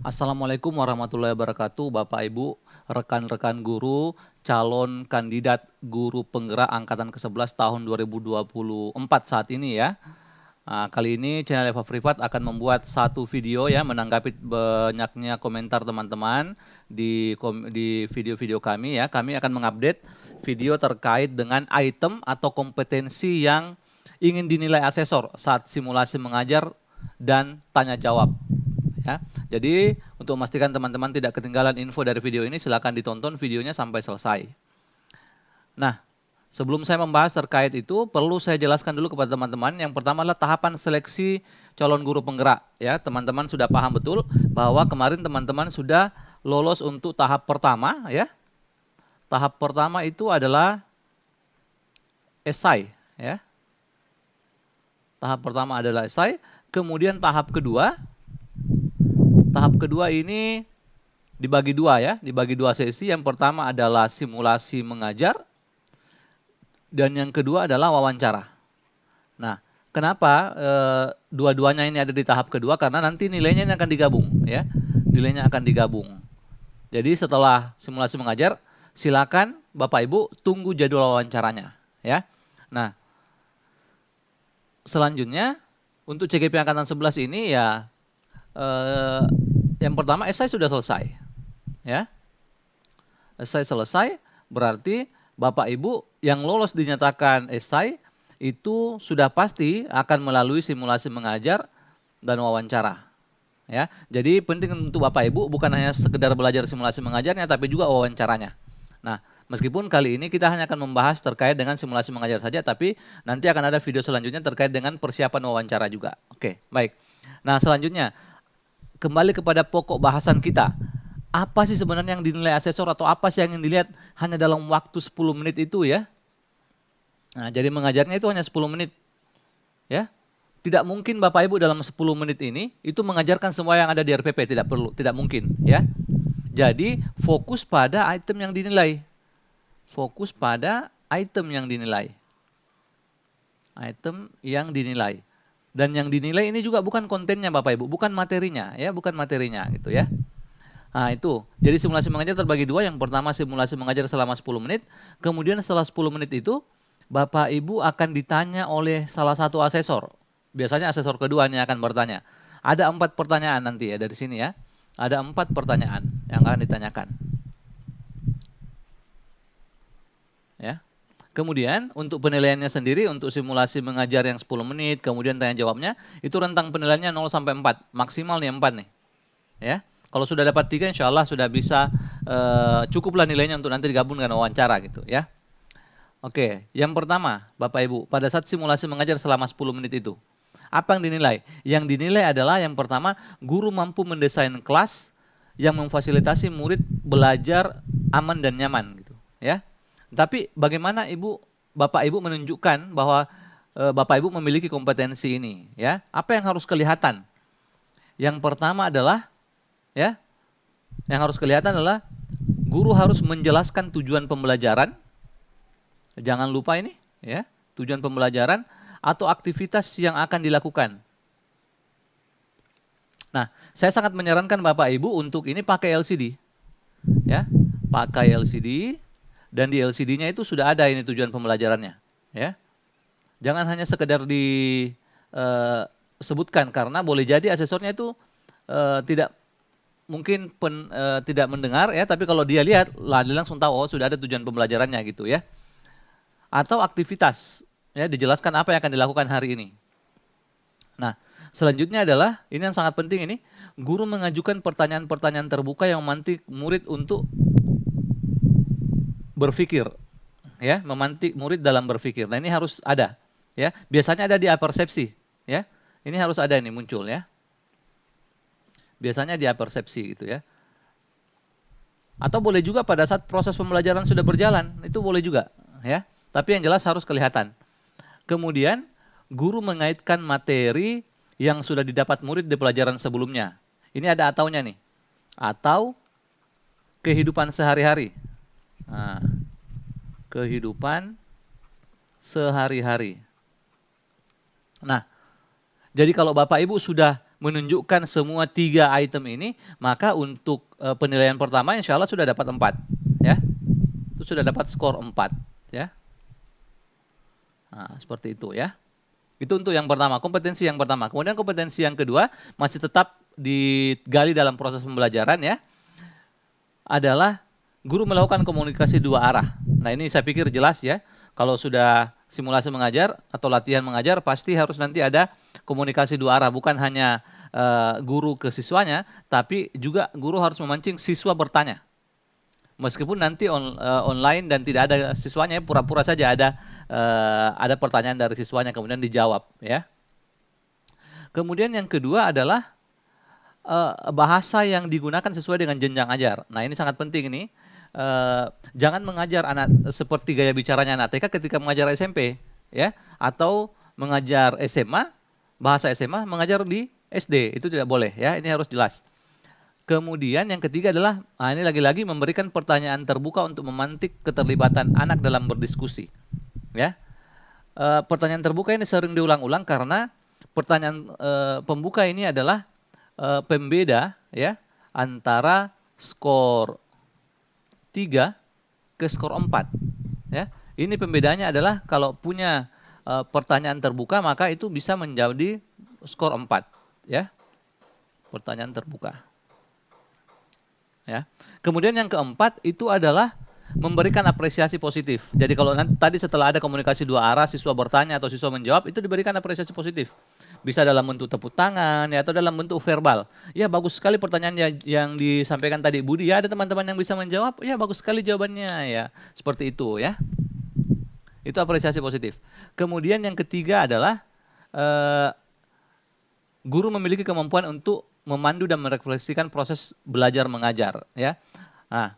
Assalamualaikum warahmatullahi wabarakatuh, Bapak Ibu, rekan-rekan guru, calon kandidat guru penggerak angkatan ke-11 tahun 2024 saat ini ya. Kali ini channel Eva Privat akan membuat satu video ya menanggapi banyaknya komentar teman-teman di video-video kami ya. Kami akan mengupdate video terkait dengan item atau kompetensi yang ingin dinilai asesor saat simulasi mengajar dan tanya jawab. Ya, jadi untuk memastikan teman-teman tidak ketinggalan info dari video ini, silakan ditonton videonya sampai selesai. Nah, sebelum saya membahas terkait itu, perlu saya jelaskan dulu kepada teman-teman. Yang pertama adalah tahapan seleksi calon guru penggerak. Ya, teman-teman sudah paham betul bahwa kemarin teman-teman sudah lolos untuk tahap pertama. Ya, tahap pertama itu adalah esai. Ya, tahap pertama adalah esai. Kemudian tahap kedua ini dibagi dua ya, dibagi dua sesi. Yang pertama adalah simulasi mengajar dan yang kedua adalah wawancara. Nah, kenapa dua-duanya ini ada di tahap kedua? Karena nanti nilainya ini akan digabung ya, nilainya akan digabung. Jadi setelah simulasi mengajar, silakan Bapak Ibu tunggu jadwal wawancaranya ya. Nah, selanjutnya untuk CGP angkatan 11 ini ya yang pertama esai sudah selesai ya. Esai selesai berarti Bapak Ibu yang lolos dinyatakan esai itu sudah pasti akan melalui simulasi mengajar dan wawancara. Ya, jadi penting untuk Bapak Ibu bukan hanya sekedar belajar simulasi mengajarnya, tapi juga wawancaranya. Nah, meskipun kali ini kita hanya akan membahas terkait dengan simulasi mengajar saja, tapi nanti akan ada video selanjutnya terkait dengan persiapan wawancara juga. Oke, baik. Nah, selanjutnya kembali kepada pokok bahasan kita. Apa sih sebenarnya yang dinilai asesor atau apa sih yang dilihat hanya dalam waktu 10 menit itu ya? Nah, jadi mengajarnya itu hanya 10 menit. Ya. Tidak mungkin Bapak Ibu dalam 10 menit ini itu mengajarkan semua yang ada di RPP, tidak perlu, tidak mungkin, ya. Jadi fokus pada item yang dinilai. Fokus pada item yang dinilai. Item yang dinilai. Dan yang dinilai ini juga bukan kontennya Bapak Ibu, bukan materinya, ya, bukan materinya gitu ya. Nah, itu. Jadi simulasi mengajar terbagi dua. Yang pertama simulasi mengajar selama 10 menit. Kemudian setelah 10 menit itu, Bapak Ibu akan ditanya oleh salah satu asesor. Biasanya asesor kedua yang akan bertanya. Ada 4 pertanyaan nanti ya dari sini ya. Ada 4 pertanyaan yang akan ditanyakan. Ya. Kemudian untuk penilaiannya sendiri, untuk simulasi mengajar yang 10 menit, kemudian tanya jawabnya, itu rentang penilaiannya 0 sampai 4. Maksimal nih 4 nih. Ya. Kalau sudah dapat 3 insya Allah sudah bisa cukuplah nilainya untuk nanti digabung dengan wawancara gitu ya. Oke, yang pertama Bapak Ibu, pada saat simulasi mengajar selama 10 menit itu, apa yang dinilai? Yang dinilai adalah yang pertama, guru mampu mendesain kelas yang memfasilitasi murid belajar aman dan nyaman gitu ya. Tapi bagaimana Bapak Ibu menunjukkan bahwa Bapak Ibu memiliki kompetensi ini ya? Apa yang harus kelihatan? Yang pertama adalah ya, yang harus kelihatan adalah guru harus menjelaskan tujuan pembelajaran. Jangan lupa ini ya, tujuan pembelajaran atau aktivitas yang akan dilakukan. Nah, saya sangat menyarankan Bapak Ibu untuk ini pakai LCD. Ya, pakai LCD dan di LCD-nya itu sudah ada ini tujuan pembelajarannya, ya. Jangan hanya sekedar disebutkan karena boleh jadi asesornya itu tidak mungkin tidak mendengar ya, tapi kalau dia lihat langsung tahu oh sudah ada tujuan pembelajarannya gitu ya. Atau aktivitas ya, dijelaskan apa yang akan dilakukan hari ini. Nah, selanjutnya adalah ini yang sangat penting ini, guru mengajukan pertanyaan-pertanyaan terbuka yang memantik murid untuk berpikir ya, memantik murid dalam berpikir. Nah, ini harus ada ya. Biasanya ada di apersepsi ya. Ini harus ada ini muncul ya. Biasanya di apersepsi gitu ya. Atau boleh juga pada saat proses pembelajaran sudah berjalan, itu boleh juga ya. Tapi yang jelas harus kelihatan. Kemudian guru mengaitkan materi yang sudah didapat murid di pelajaran sebelumnya. Ini ada ataunya nih. Atau kehidupan sehari-hari. Nah, kehidupan sehari-hari. Nah, jadi kalau Bapak Ibu sudah menunjukkan semua 3 item ini, maka untuk penilaian pertama insya Allah sudah dapat 4. Ya. Itu sudah dapat skor 4. Ya. Nah, seperti itu ya. Itu untuk yang pertama, kompetensi yang pertama. Kemudian kompetensi yang kedua masih tetap digali dalam proses pembelajaran ya, adalah guru melakukan komunikasi 2 arah. Nah ini saya pikir jelas ya, kalau sudah simulasi mengajar atau latihan mengajar pasti harus nanti ada komunikasi 2 arah, bukan hanya guru ke siswanya, tapi juga guru harus memancing siswa bertanya. Meskipun nanti online dan tidak ada siswanya, pura-pura saja ada pertanyaan dari siswanya kemudian dijawab ya. Kemudian yang kedua adalah bahasa yang digunakan sesuai dengan jenjang ajar. Nah ini sangat penting ini. Jangan mengajar anak seperti gaya bicaranya anak TK ketika mengajar SMP ya, atau mengajar SMA, bahasa SMA mengajar di SD, itu tidak boleh ya. Ini harus jelas. Kemudian yang ketiga adalah, ini lagi-lagi memberikan pertanyaan terbuka untuk memantik keterlibatan anak dalam berdiskusi. Ya, pertanyaan terbuka ini sering diulang-ulang karena pertanyaan pembuka ini adalah pembeda ya antara skor 3 ke skor 4. Ya, ini pembedanya adalah kalau punya pertanyaan terbuka maka itu bisa menjadi skor 4. Ya, pertanyaan terbuka. Ya. Kemudian yang keempat itu adalah memberikan apresiasi positif. Jadi kalau nanti tadi setelah ada komunikasi 2 arah, siswa bertanya atau siswa menjawab, itu diberikan apresiasi positif. Bisa dalam bentuk tepuk tangan ya, atau dalam bentuk verbal. Ya bagus sekali pertanyaan yang disampaikan tadi Budi ya, ada teman-teman yang bisa menjawab, ya bagus sekali jawabannya ya. Seperti itu ya. Itu apresiasi positif. Kemudian yang ketiga adalah guru memiliki kemampuan untuk memandu dan merefleksikan proses belajar mengajar ya. Nah,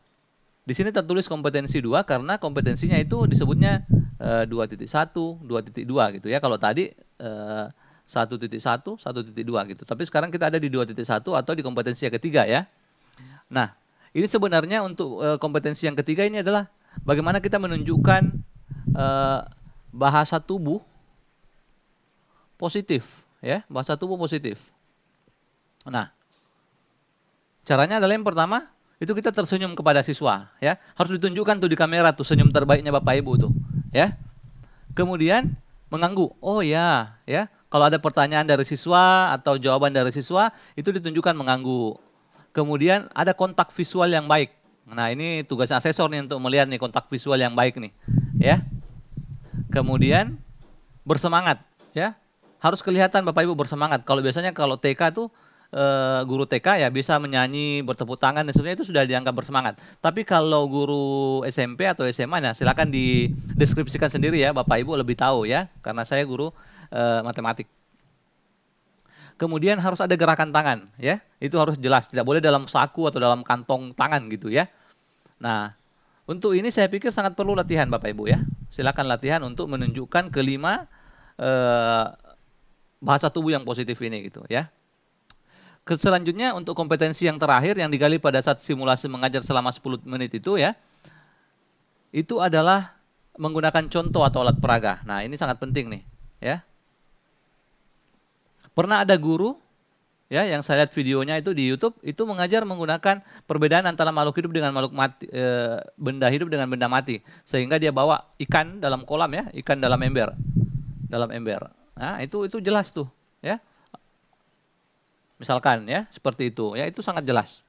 di sini tertulis kompetensi 2 karena kompetensinya itu disebutnya 2.1, 2.2 gitu ya. Kalau tadi 1.1, 1.2 gitu. Tapi sekarang kita ada di 2.1 atau di kompetensi yang ketiga ya. Nah, ini sebenarnya untuk kompetensi yang ketiga ini adalah bagaimana kita menunjukkan bahasa tubuh positif ya, bahasa tubuh positif. Nah, caranya adalah yang pertama itu kita tersenyum kepada siswa ya, harus ditunjukkan tuh di kamera tuh senyum terbaiknya Bapak Ibu tuh ya. Kemudian mengangguk, oh ya ya, kalau ada pertanyaan dari siswa atau jawaban dari siswa itu ditunjukkan mengangguk. Kemudian ada kontak visual yang baik. Nah ini tugas asesor nih untuk melihat nih kontak visual yang baik nih ya. Kemudian bersemangat ya, harus kelihatan Bapak Ibu bersemangat. Kalau biasanya kalau TK tuh guru TK ya bisa menyanyi, bertepuk tangan dan sebagainya, itu sudah dianggap bersemangat. Tapi kalau guru SMP atau SMA, nah silakan dideskripsikan sendiri ya Bapak Ibu lebih tahu ya, karena saya guru matematik. Kemudian harus ada gerakan tangan ya, itu harus jelas, tidak boleh dalam saku atau dalam kantong tangan gitu ya. Nah untuk ini saya pikir sangat perlu latihan Bapak Ibu ya. Silakan latihan untuk menunjukkan kelima bahasa tubuh yang positif ini gitu ya. Selanjutnya untuk kompetensi yang terakhir yang digali pada saat simulasi mengajar selama 10 menit itu ya, itu adalah menggunakan contoh atau alat peraga. Nah ini sangat penting nih ya. Pernah ada guru ya yang saya lihat videonya itu di YouTube, itu mengajar menggunakan perbedaan antara makhluk hidup dengan makhluk mati, benda hidup dengan benda mati, sehingga dia bawa ikan dalam kolam ya, ikan dalam ember, Nah itu jelas tuh ya. Misalkan ya, seperti itu ya, itu sangat jelas.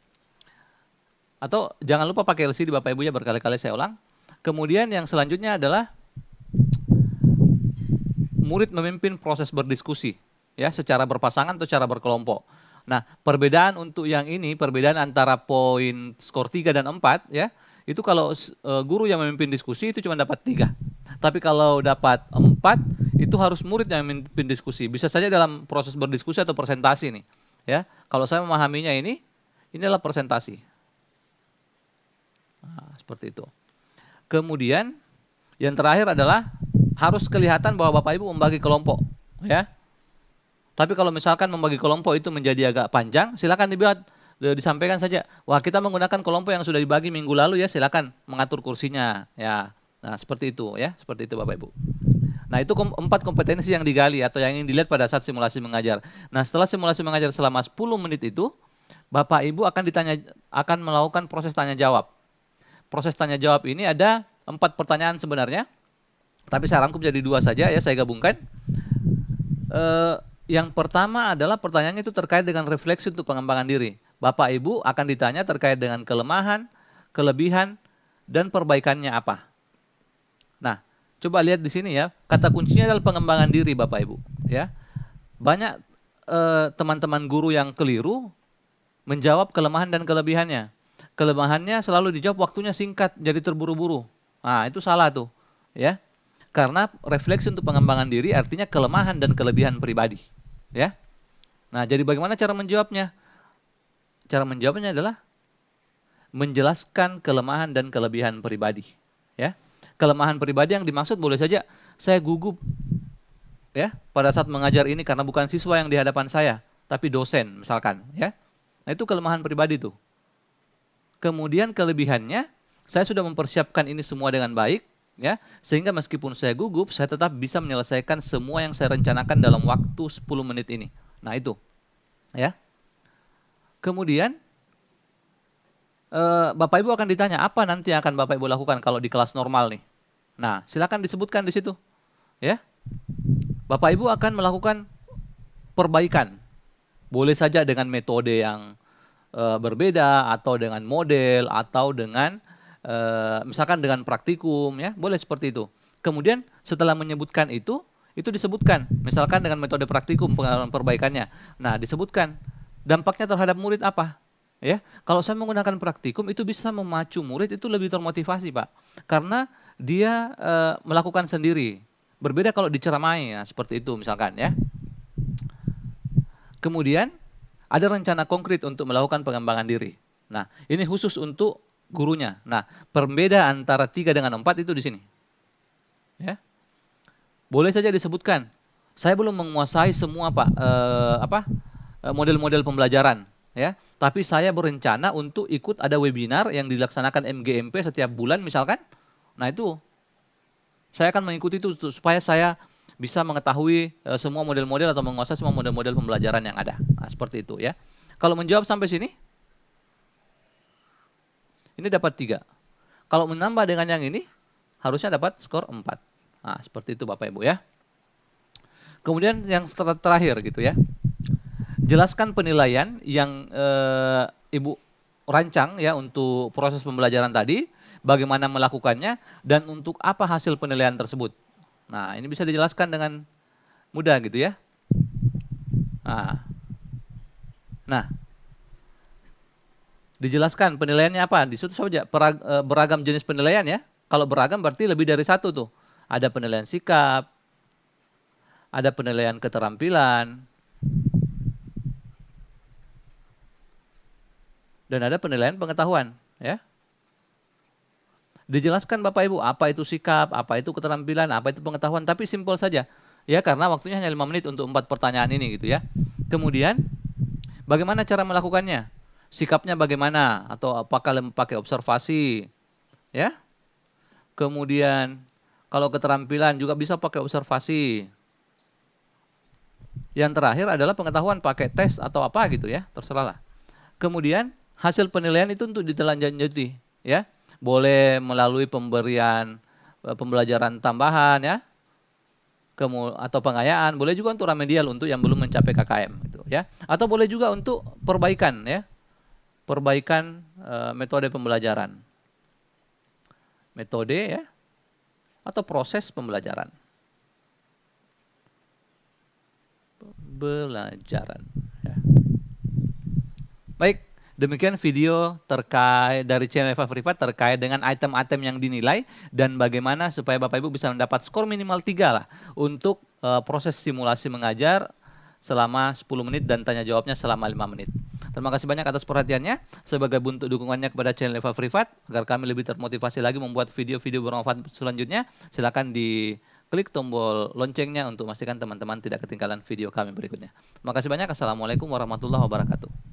Atau jangan lupa pakai LCD Bapak Ibu ya, berkali-kali saya ulang. Kemudian yang selanjutnya adalah murid memimpin proses berdiskusi ya, secara berpasangan atau secara berkelompok. Nah, perbedaan untuk yang ini, perbedaan antara poin skor 3 dan 4 ya, itu kalau guru yang memimpin diskusi itu cuma dapat 3. Tapi kalau dapat 4, itu harus murid yang memimpin diskusi. Bisa saja dalam proses berdiskusi atau presentasi nih. Ya, kalau saya memahaminya ini adalah presentasi. Nah, seperti itu. Kemudian yang terakhir adalah harus kelihatan bahwa Bapak Ibu membagi kelompok, ya. Tapi kalau misalkan membagi kelompok itu menjadi agak panjang, silakan disampaikan saja. Wah, kita menggunakan kelompok yang sudah dibagi minggu lalu ya, silakan mengatur kursinya, ya. Nah, seperti itu ya, seperti itu Bapak Ibu. Nah, itu 4 kompetensi yang digali atau yang ingin dilihat pada saat simulasi mengajar. Nah, setelah simulasi mengajar selama 10 menit itu, Bapak Ibu akan melakukan proses tanya jawab. Proses tanya jawab ini ada 4 pertanyaan sebenarnya, tapi saya rangkum jadi 2 saja ya, saya gabungkan. Yang pertama adalah pertanyaannya itu terkait dengan refleksi untuk pengembangan diri. Bapak Ibu akan ditanya terkait dengan kelemahan, kelebihan, dan perbaikannya apa. Nah, coba lihat di sini ya, kata kuncinya adalah pengembangan diri Bapak Ibu. Ya, banyak teman-teman guru yang keliru menjawab kelemahan dan kelebihannya. Kelemahannya selalu dijawab waktunya singkat, jadi terburu-buru. Nah, itu salah tuh, ya. Karena refleksi untuk pengembangan diri artinya kelemahan dan kelebihan pribadi, ya. Nah, jadi bagaimana cara menjawabnya? Cara menjawabnya adalah menjelaskan kelemahan dan kelebihan pribadi, ya. Kelemahan pribadi yang dimaksud boleh saja saya gugup, ya, pada saat mengajar ini karena bukan siswa yang di hadapan saya, tapi dosen misalkan, ya. Nah, itu kelemahan pribadi tuh. Kemudian kelebihannya, saya sudah mempersiapkan ini semua dengan baik, ya, sehingga meskipun saya gugup, saya tetap bisa menyelesaikan semua yang saya rencanakan dalam waktu 10 menit ini. Nah, itu, ya. Kemudian Bapak Ibu akan ditanya apa nanti yang akan Bapak Ibu lakukan kalau di kelas normal nih. Nah, silakan disebutkan di situ, ya. Bapak Ibu akan melakukan perbaikan. Boleh saja dengan metode yang berbeda atau dengan model atau dengan misalkan dengan praktikum, ya, boleh seperti itu. Kemudian setelah menyebutkan itu disebutkan misalkan dengan metode praktikum pengalaman perbaikannya. Nah, disebutkan dampaknya terhadap murid apa, ya. Kalau saya menggunakan praktikum itu bisa memacu murid itu lebih termotivasi, Pak, karena dia melakukan sendiri. Berbeda kalau diceramai, ya, seperti itu misalkan, ya. Kemudian ada rencana konkret untuk melakukan pengembangan diri. Nah, ini khusus untuk gurunya. Nah, perbedaan antara 3 dengan 4 itu di sini. Ya. Boleh saja disebutkan, saya belum menguasai semua Pak, model-model pembelajaran, ya. Tapi saya berencana untuk ikut ada webinar yang dilaksanakan MGMP setiap bulan misalkan. Nah, itu saya akan mengikuti itu supaya saya bisa mengetahui semua model-model atau menguasai semua model-model pembelajaran yang ada. Nah, seperti itu, ya. Kalau menjawab sampai sini, ini dapat 3. Kalau menambah dengan yang ini, harusnya dapat skor 4. Nah, seperti itu Bapak Ibu, ya. Kemudian yang terakhir gitu, ya. Jelaskan penilaian yang Ibu rancang, ya, untuk proses pembelajaran tadi, bagaimana melakukannya, dan untuk apa hasil penilaian tersebut. Nah, ini bisa dijelaskan dengan mudah gitu, ya. Nah, dijelaskan penilaiannya apa? Di situ saja beragam jenis penilaian, ya. Kalau beragam berarti lebih dari 1 tuh. Ada penilaian sikap, ada penilaian keterampilan, dan ada penilaian pengetahuan, ya. Dijelaskan Bapak Ibu apa itu sikap, apa itu keterampilan, apa itu pengetahuan, tapi simpel saja, ya, karena waktunya hanya 5 menit untuk 4 pertanyaan ini gitu, ya. Kemudian bagaimana cara melakukannya? Sikapnya bagaimana? Atau apakah pakai observasi, ya? Kemudian kalau keterampilan juga bisa pakai observasi. Yang terakhir adalah pengetahuan pakai tes atau apa gitu, ya, terserahlah. Kemudian hasil penilaian itu untuk ditelanjuti, ya. Boleh melalui pemberian pembelajaran tambahan, ya, atau pengayaan, boleh juga untuk remedial untuk yang belum mencapai KKM gitu, ya. Atau boleh juga untuk perbaikan, ya. Perbaikan metode pembelajaran. Metode, ya, atau proses pembelajaran. Ya. Baik, demikian video terkait dari channel Eva Privat terkait dengan item-item yang dinilai dan bagaimana supaya Bapak Ibu bisa mendapat skor minimal 3 lah untuk proses simulasi mengajar selama 10 menit dan tanya jawabnya selama 5 menit. Terima kasih banyak atas perhatiannya. Sebagai bentuk dukungannya kepada channel Eva Privat agar kami lebih termotivasi lagi membuat video-video bermanfaat selanjutnya, silakan diklik tombol loncengnya untuk memastikan teman-teman tidak ketinggalan video kami berikutnya. Terima kasih banyak. Assalamualaikum warahmatullahi wabarakatuh.